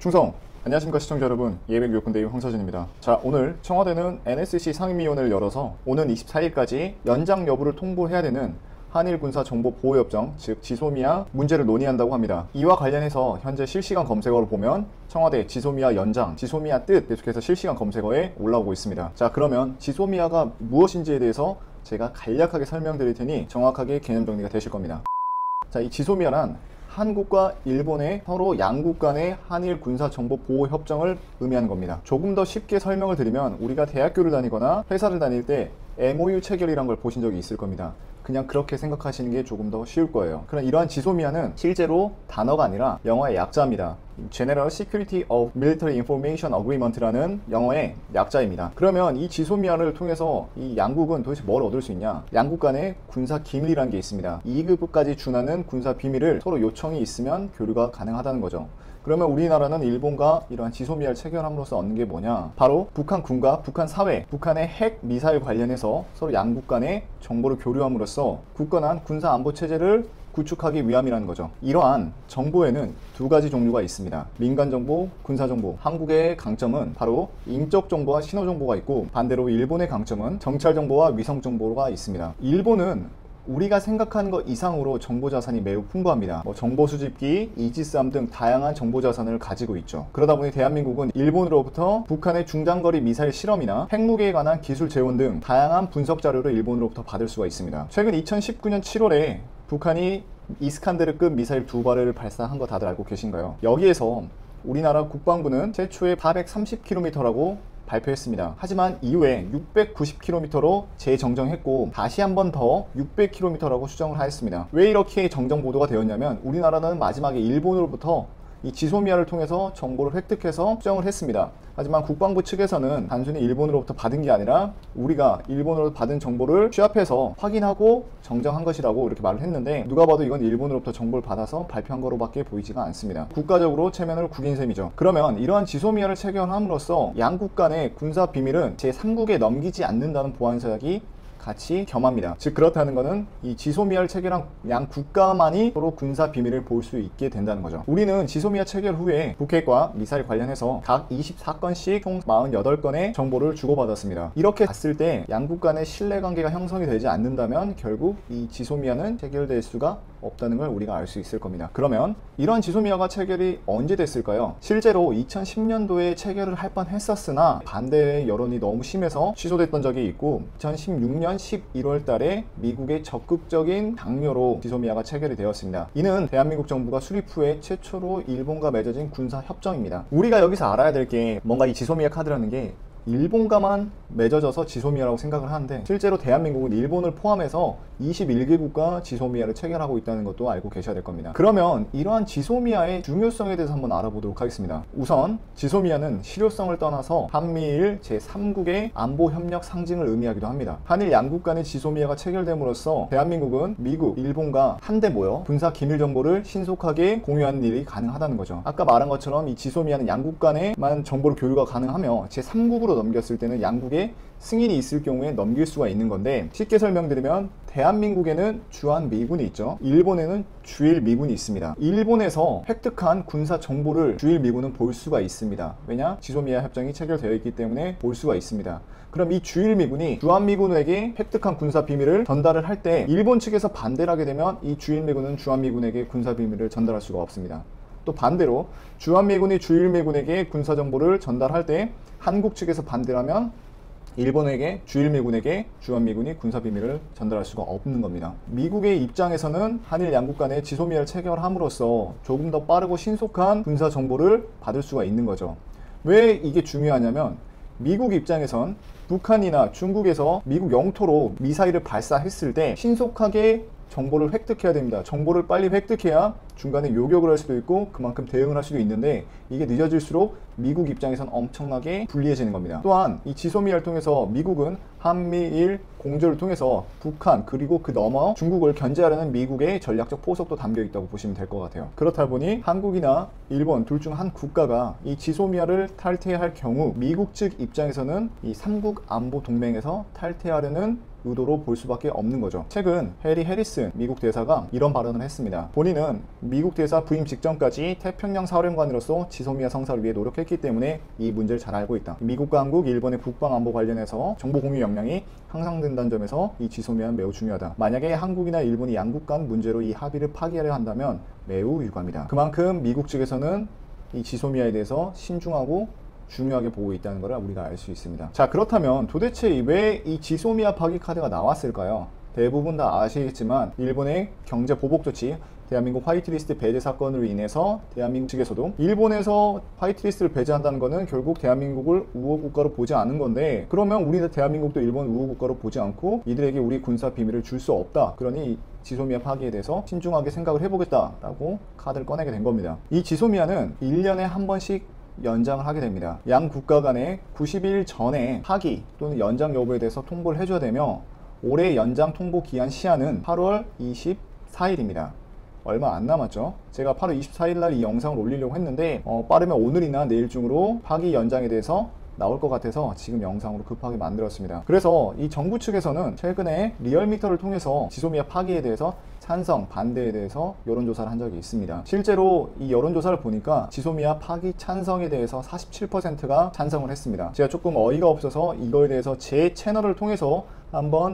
충성! 안녕하십니까 시청자 여러분, 예백교육군대의 황서진입니다. 자, 오늘 청와대는 NSC 상임위원회를 열어서 오는 24일까지 연장 여부를 통보해야 되는 한일 군사 정보 보호협정, 즉 지소미아 문제를 논의한다고 합니다. 이와 관련해서 현재 실시간 검색어를 보면 청와대 지소미아 연장, 지소미아 뜻 계속해서 실시간 검색어에 올라오고 있습니다. 자, 그러면 지소미아가 무엇인지에 대해서 제가 간략하게 설명드릴 테니 정확하게 개념 정리가 되실 겁니다. 자, 이 지소미아란 한국과 일본의 서로 양국 간의 한일 군사 정보 보호 협정을 의미하는 겁니다. 조금 더 쉽게 설명을 드리면 우리가 대학교를 다니거나 회사를 다닐 때 MOU 체결이란 걸 보신 적이 있을 겁니다. 그냥 그렇게 생각하시는 게 조금 더 쉬울 거예요. 그럼 이러한 지소미아는 실제로 단어가 아니라 영어의 약자입니다. General Security of Military Information Agreement라는 영어의 약자입니다. 그러면 이 지소미아를 통해서 이 양국은 도대체 뭘 얻을 수 있냐? 양국 간의 군사 기밀이라는 게 있습니다. 2급까지 준하는 군사 비밀을 서로 요청이 있으면 교류가 가능하다는 거죠. 그러면 우리나라는 일본과 이러한 지소미아를 체결함으로써 얻는 게 뭐냐? 바로 북한군과 북한 사회, 북한의 핵 미사일 관련해서 서로 양국 간의 정보를 교류함으로써 굳건한 군사 안보 체제를 구축하기 위함이라는 거죠. 이러한 정보에는 두 가지 종류가 있습니다. 민간정보, 군사정보. 한국의 강점은 바로 인적 정보와 신호 정보가 있고, 반대로 일본의 강점은 정찰 정보와 위성 정보가 있습니다. 일본은 우리가 생각하는 것 이상으로 정보 자산이 매우 풍부합니다. 정보 수집기, 이지스함 등 다양한 정보 자산을 가지고 있죠. 그러다 보니 대한민국은 일본으로부터 북한의 중장거리 미사일 실험이나 핵무기에 관한 기술 재원 등 다양한 분석 자료를 일본으로부터 받을 수가 있습니다. 최근 2019년 7월에 북한이 이스칸데르급 미사일 2발을 발사한 거 다들 알고 계신가요? 여기에서 우리나라 국방부는 최초의 430km라고 발표했습니다. 하지만 이후에 690km로 재정정했고 다시 한 번 더 600km라고 수정을 하였습니다. 왜 이렇게 정정 보도가 되었냐면 우리나라는 마지막에 일본으로부터 이 지소미아를 통해서 정보를 획득해서 수정을 했습니다. 하지만 국방부 측에서는 단순히 일본으로부터 받은 게 아니라 우리가 일본으로부터 받은 정보를 취합해서 확인하고 정정한 것이라고 이렇게 말을 했는데, 누가 봐도 이건 일본으로부터 정보를 받아서 발표한 거로밖에 보이지가 않습니다. 국가적으로 체면을 구긴 셈이죠. 그러면 이러한 지소미아를 체결함으로써 양국 간의 군사 비밀은 제3국에 넘기지 않는다는 보안서약이 같이 겸합니다. 즉 그렇다는 것은 이 지소미아를 체결한 양 국가만이 서로 군사 비밀을 볼 수 있게 된다는 거죠. 우리는 지소미아 체결 후에 북핵과 미사일 관련해서 각 24건씩 총 48건의 정보를 주고받았습니다. 이렇게 봤을 때 양국 간의 신뢰관계가 형성이 되지 않는다면 결국 이 지소미아는 체결될 수가 없다는 걸 우리가 알 수 있을 겁니다. 그러면 이런 지소미아가 체결이 언제 됐을까요? 실제로 2010년도에 체결을 할 뻔했었으나 반대의 여론이 너무 심해서 취소됐던 적이 있고, 2016년 11월 달에 미국의 적극적인 강요로 지소미아가 체결이 되었습니다. 이는 대한민국 정부가 수립 후에 최초로 일본과 맺어진 군사협정입니다. 우리가 여기서 알아야 될 게 뭔가 이 지소미아 카드라는 게 일본과만 맺어져서 지소미아라고 생각을 하는데, 실제로 대한민국은 일본을 포함해서 21개국과 지소미아를 체결하고 있다는 것도 알고 계셔야 될 겁니다. 그러면 이러한 지소미아의 중요성에 대해서 한번 알아보도록 하겠습니다. 우선 지소미아는 실효성을 떠나서 한미일 제3국의 안보협력 상징을 의미하기도 합니다. 한일 양국 간의 지소미아가 체결됨으로써 대한민국은 미국, 일본과 한데 모여 군사 기밀 정보를 신속하게 공유하는 일이 가능하다는 거죠. 아까 말한 것처럼 이 지소미아는 양국 간에만 정보를 교류가 가능하며 제3국으로 넘겼을 때는 양국의 승인이 있을 경우에 넘길 수가 있는 건데, 쉽게 설명드리면 대한민국에는 주한 미군이 있죠. 일본에는 주일 미군이 있습니다. 일본에서 획득한 군사 정보를 주일 미군은 볼 수가 있습니다. 왜냐? 지소미아 협정이 체결되어 있기 때문에 볼 수가 있습니다. 그럼 이 주일 미군이 주한 미군에게 획득한 군사 비밀을 전달을 할 때 일본 측에서 반대를 하게 되면 이 주일 미군은 주한 미군에게 군사 비밀을 전달할 수가 없습니다. 또 반대로 주한미군이 주일미군에게 군사정보를 전달할 때 한국 측에서 반대를 하면 일본에게, 주일미군에게 주한미군이 군사비밀을 전달할 수가 없는 겁니다. 미국의 입장에서는 한일 양국 간의 지소미아를 체결함으로써 조금 더 빠르고 신속한 군사정보를 받을 수가 있는 거죠. 왜 이게 중요하냐면 미국 입장에선 북한이나 중국에서 미국 영토로 미사일을 발사했을 때 신속하게 정보를 획득해야 됩니다. 정보를 빨리 획득해야 중간에 요격을 할 수도 있고 그만큼 대응을 할 수도 있는데, 이게 늦어질수록 미국 입장에선 엄청나게 불리해지는 겁니다. 또한 이 지소미아를 통해서 미국은 한미일 공조를 통해서 북한 그리고 그 너머 중국을 견제하려는 미국의 전략적 포석도 담겨 있다고 보시면 될 것 같아요. 그렇다 보니 한국이나 일본 둘 중 한 국가가 이 지소미아를 탈퇴할 경우 미국 측 입장에서는 이 3국 안보 동맹에서 탈퇴하려는 의도로 볼 수밖에 없는 거죠. 최근 해리 해리슨 미국 대사가 이런 발언을 했습니다. 본인은 미국 대사 부임 직전까지 태평양 사령관으로서 지소미아 성사를 위해 노력했기 때문에 이 문제를 잘 알고 있다. 미국과 한국, 일본의 국방안보 관련해서 정보 공유 역량이 향상된다는 점에서 이 지소미아는 매우 중요하다. 만약에 한국이나 일본이 양국 간 문제로 이 합의를 파기하려 한다면 매우 유감이다. 그만큼 미국 측에서는 이 지소미아에 대해서 신중하고 중요하게 보고 있다는 것을 우리가 알 수 있습니다. 자, 그렇다면 도대체 왜 이 지소미아 파기 카드가 나왔을까요? 대부분 다 아시겠지만 일본의 경제 보복 조치, 대한민국 화이트리스트 배제 사건으로 인해서 대한민국 측에서도 일본에서 화이트리스트를 배제한다는 것은 결국 대한민국을 우호국가로 보지 않은 건데, 그러면 우리 대한민국도 일본 우호국가로 보지 않고 이들에게 우리 군사 비밀을 줄 수 없다. 그러니 지소미아 파기에 대해서 신중하게 생각을 해보겠다라고 카드를 꺼내게 된 겁니다. 이 지소미아는 1년에 한 번씩 연장을 하게 됩니다. 양 국가 간에 90일 전에 파기 또는 연장 여부에 대해서 통보를 해줘야 되며, 올해 연장 통보 기한 시한은 8월 24일입니다. 얼마 안 남았죠. 제가 8월 24일 날 이 영상을 올리려고 했는데 빠르면 오늘이나 내일 중으로 파기 연장에 대해서 나올 것 같아서 지금 영상으로 급하게 만들었습니다. 그래서 이 정부 측에서는 최근에 리얼미터를 통해서 지소미아 파기에 대해서 찬성, 반대에 대해서 여론조사를 한 적이 있습니다. 실제로 이 여론조사를 보니까 지소미아 파기 찬성에 대해서 47%가 찬성을 했습니다. 제가 조금 어이가 없어서 이거에 대해서 제 채널을 통해서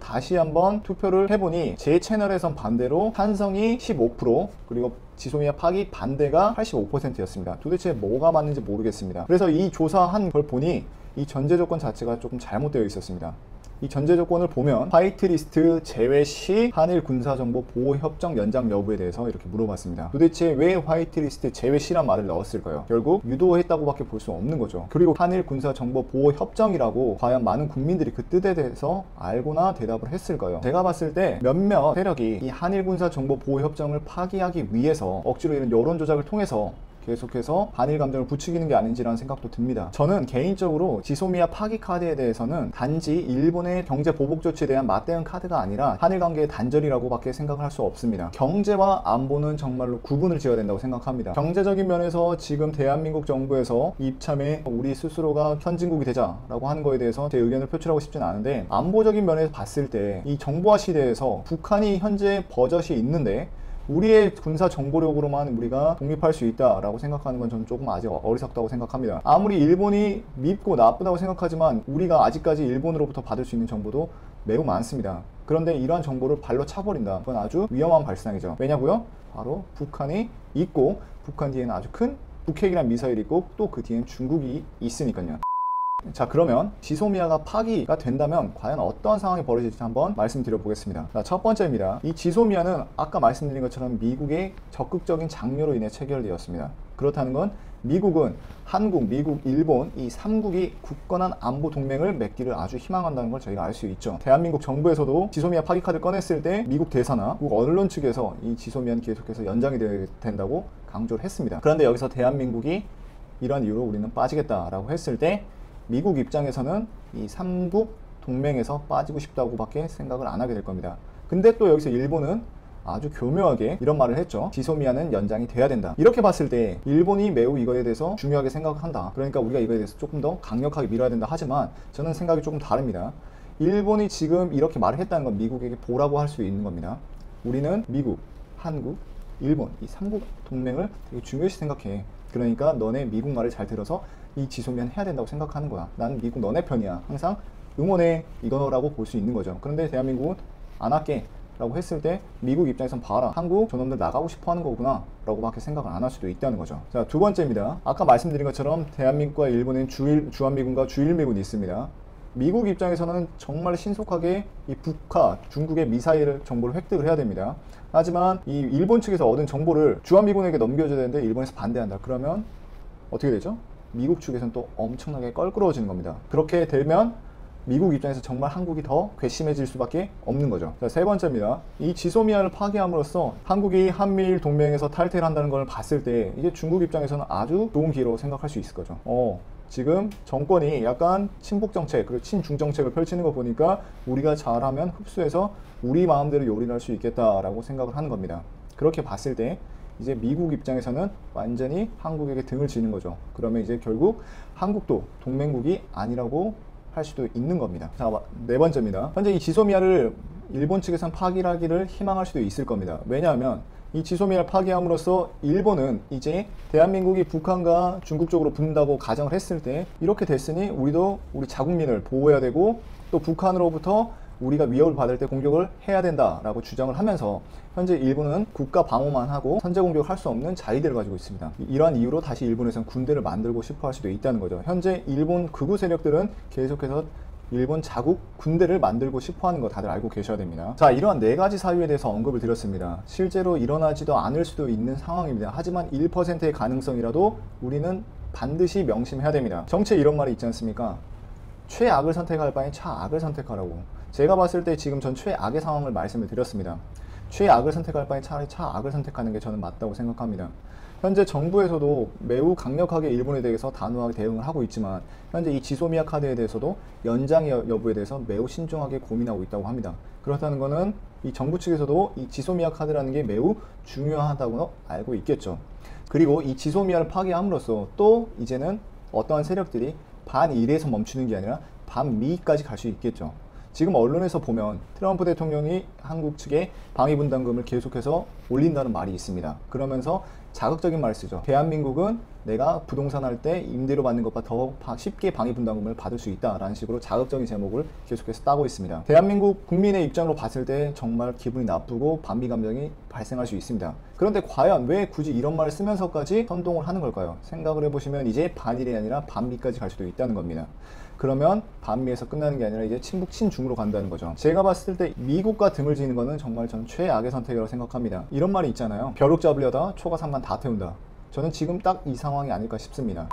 다시 한번 투표를 해보니 제 채널에선 반대로 찬성이 15%, 그리고 지소미아 파기 반대가 85%였습니다. 도대체 뭐가 맞는지 모르겠습니다. 그래서 이 조사한 걸 보니 이 전제 조건 자체가 조금 잘못되어 있었습니다. 이 전제 조건을 보면 화이트리스트 제외 시 한일 군사정보 보호 협정 연장 여부에 대해서 이렇게 물어봤습니다. 도대체 왜 화이트리스트 제외 시란 말을 넣었을까요? 결국 유도했다고밖에 볼 수 없는 거죠. 그리고 한일 군사정보 보호 협정이라고 과연 많은 국민들이 그 뜻에 대해서 알고나 대답을 했을까요? 제가 봤을 때 몇몇 세력이 이 한일 군사정보 보호 협정을 파기하기 위해서 억지로 이런 여론 조작을 통해서 계속해서 반일 감정을 부추기는 게 아닌지라는 생각도 듭니다. 저는 개인적으로 지소미아 파기 카드에 대해서는 단지 일본의 경제 보복 조치에 대한 맞대응 카드가 아니라 한일 관계의 단절이라고밖에 생각할 수 없습니다. 경제와 안보는 정말로 구분을 지어야 된다고 생각합니다. 경제적인 면에서 지금 대한민국 정부에서 이참에 우리 스스로가 선진국이 되자라고 하는 거에 대해서 제 의견을 표출하고 싶지는 않은데, 안보적인 면에서 봤을 때 이 정보화 시대에서 북한이 현재 버젓이 있는데 우리의 군사 정보력으로만 우리가 독립할 수 있다라고 생각하는 건 저는 조금 아직 어리석다고 생각합니다. 아무리 일본이 밉고 나쁘다고 생각하지만 우리가 아직까지 일본으로부터 받을 수 있는 정보도 매우 많습니다. 그런데 이러한 정보를 발로 차버린다. 그건 아주 위험한 발상이죠. 왜냐고요? 바로 북한이 있고, 북한 뒤에는 아주 큰 북핵이란 미사일이 있고, 또 그 뒤엔 중국이 있으니까요. 자, 그러면 지소미아가 파기가 된다면 과연 어떤 상황이 벌어질지 한번 말씀드려 보겠습니다. 자, 첫 번째입니다. 이 지소미아는 아까 말씀드린 것처럼 미국의 적극적인 장려로 인해 체결되었습니다. 그렇다는 건 미국은 한국, 미국, 일본 이 3국이 굳건한 안보 동맹을 맺기를 아주 희망한다는 걸 저희가 알 수 있죠. 대한민국 정부에서도 지소미아 파기 카드를 꺼냈을 때 미국 대사나 미국 언론 측에서 이 지소미아는 계속해서 연장이 된다고 강조를 했습니다. 그런데 여기서 대한민국이 이런 이유로 우리는 빠지겠다라고 했을 때 미국 입장에서는 이 3국 동맹에서 빠지고 싶다고 밖에 생각을 안 하게 될 겁니다. 근데 또 여기서 일본은 아주 교묘하게 이런 말을 했죠. 지소미아는 연장이 돼야 된다. 이렇게 봤을 때 일본이 매우 이거에 대해서 중요하게 생각한다. 그러니까 우리가 이거에 대해서 조금 더 강력하게 밀어야 된다 하지만 저는 생각이 조금 다릅니다. 일본이 지금 이렇게 말을 했다는 건 미국에게 보라고 할 수 있는 겁니다. 우리는 미국, 한국, 일본 이 3국 동맹을 되게 중요시 생각해. 그러니까 너네 미국 말을 잘 들어서 이 지소미아는 해야 된다고 생각하는 거야. 나는 미국 너네 편이야. 항상 응원해. 이거라고 볼 수 있는 거죠. 그런데 대한민국은 안 할게 라고 했을 때 미국 입장에선 봐라. 한국 저놈들 나가고 싶어 하는 거구나 라고 밖에 생각을 안 할 수도 있다는 거죠. 자, 두 번째입니다. 아까 말씀드린 것처럼 대한민국과 일본은 주한미군과 주일미군이 있습니다. 미국 입장에서는 정말 신속하게 이 북한, 중국의 미사일 정보를 획득을 해야 됩니다. 하지만 이 일본 측에서 얻은 정보를 주한미군에게 넘겨줘야 되는데 일본에서 반대한다. 그러면 어떻게 되죠? 미국 측에서는 또 엄청나게 껄끄러워지는 겁니다. 그렇게 되면 미국 입장에서 정말 한국이 더 괘씸해질 수밖에 없는 거죠. 자, 세 번째입니다. 이 지소미아를 파기함으로써 한국이 한미일 동맹에서 탈퇴를 한다는 걸 봤을 때 이게 중국 입장에서는 아주 좋은 기회로 생각할 수 있을 거죠. 지금 정권이 약간 친북 정책 그리고 친중 정책을 펼치는 거 보니까 우리가 잘하면 흡수해서 우리 마음대로 요리를 할 수 있겠다라고 생각을 하는 겁니다. 그렇게 봤을 때 이제 미국 입장에서는 완전히 한국에게 등을 지는 거죠. 그러면 이제 결국 한국도 동맹국이 아니라고 할 수도 있는 겁니다. 자, 네 번째입니다. 현재 이 지소미아를 일본 측에선 파기하기를 희망할 수도 있을 겁니다. 왜냐하면 이 지소미아를 파기함으로써 일본은 이제 대한민국이 북한과 중국 쪽으로 붙는다고 가정을 했을 때 이렇게 됐으니 우리도 우리 자국민을 보호해야 되고 또 북한으로부터 우리가 위협을 받을 때 공격을 해야 된다라고 주장을 하면서 현재 일본은 국가 방어만 하고 선제 공격을 할 수 없는 자위대를 가지고 있습니다. 이러한 이유로 다시 일본에서는 군대를 만들고 싶어 할 수도 있다는 거죠. 현재 일본 극우 세력들은 계속해서 일본 자국 군대를 만들고 싶어 하는 거 다들 알고 계셔야 됩니다. 자, 이러한 네 가지 사유에 대해서 언급을 드렸습니다. 실제로 일어나지도 않을 수도 있는 상황입니다. 하지만 1%의 가능성이라도 우리는 반드시 명심해야 됩니다. 정치에 이런 말이 있지 않습니까? 최악을 선택할 바엔 차악을 선택하라고. 제가 봤을 때 지금 전 최악의 상황을 말씀을 드렸습니다. 최악을 선택할 바엔 차라리 차악을 선택하는 게 저는 맞다고 생각합니다. 현재 정부에서도 매우 강력하게 일본에 대해서 단호하게 대응을 하고 있지만 현재 이 지소미아 카드에 대해서도 연장 여부에 대해서 매우 신중하게 고민하고 있다고 합니다. 그렇다는 것은 이 정부 측에서도 이 지소미아 카드라는 게 매우 중요하다고 알고 있겠죠. 그리고 이 지소미아를 파기함으로써 또 이제는 어떠한 세력들이 반일에서 멈추는 게 아니라 반미까지 갈 수 있겠죠. 지금 언론에서 보면 트럼프 대통령이 한국 측에 방위분담금을 계속해서 올린다는 말이 있습니다. 그러면서 자극적인 말을 쓰죠. 대한민국은 내가 부동산 할 때 임대료 받는 것보다 더 쉽게 방위분담금을 받을 수 있다라는 식으로 자극적인 제목을 계속해서 따고 있습니다. 대한민국 국민의 입장으로 봤을 때 정말 기분이 나쁘고 반미 감정이 발생할 수 있습니다. 그런데 과연 왜 굳이 이런 말을 쓰면서까지 선동을 하는 걸까요? 생각을 해보시면 이제 반일이 아니라 반미까지 갈 수도 있다는 겁니다. 그러면 반미에서 끝나는 게 아니라 이제 친북 친중으로 간다는 거죠. 제가 봤을 때 미국과 등을 지는 거는 정말 저는 최악의 선택이라고 생각합니다. 이런 말이 있잖아요. 벼룩 잡으려다 초가 산만 다 태운다. 저는 지금 딱 이 상황이 아닐까 싶습니다.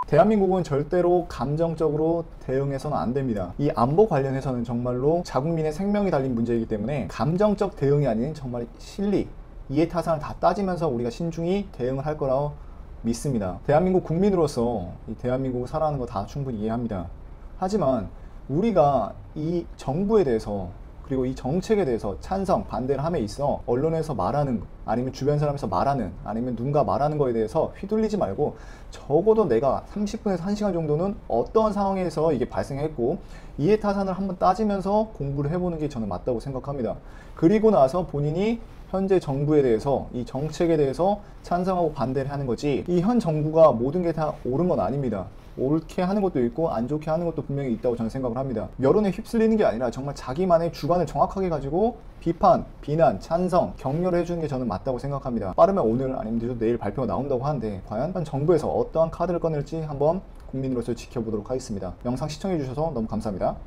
대한민국은 절대로 감정적으로 대응해서는 안 됩니다. 이 안보 관련해서는 정말로 자국민의 생명이 달린 문제이기 때문에 감정적 대응이 아닌 정말 실리, 이해타산을 다 따지면서 우리가 신중히 대응을 할 거라고 믿습니다. 대한민국 국민으로서 이 대한민국을 살아가는 거 다 충분히 이해합니다. 하지만 우리가 이 정부에 대해서 그리고 이 정책에 대해서 찬성, 반대를 함에 있어 언론에서 말하는 아니면 주변 사람에서 말하는 아니면 누군가 말하는 거에 대해서 휘둘리지 말고 적어도 내가 30분에서 1시간 정도는 어떤 상황에서 이게 발생했고 이해타산을 한번 따지면서 공부를 해보는 게 저는 맞다고 생각합니다. 그리고 나서 본인이 현재 정부에 대해서 이 정책에 대해서 찬성하고 반대를 하는 거지 이 현 정부가 모든 게 다 옳은 건 아닙니다. 옳게 하는 것도 있고 안 좋게 하는 것도 분명히 있다고 저는 생각을 합니다. 여론에 휩쓸리는 게 아니라 정말 자기만의 주관을 정확하게 가지고 비판, 비난, 찬성, 격려를 해주는 게 저는 맞다고 생각합니다. 빠르면 오늘 아니면 늦어도 내일 발표가 나온다고 하는데 과연 정부에서 어떠한 카드를 꺼낼지 한번 국민으로서 지켜보도록 하겠습니다. 영상 시청해주셔서 너무 감사합니다.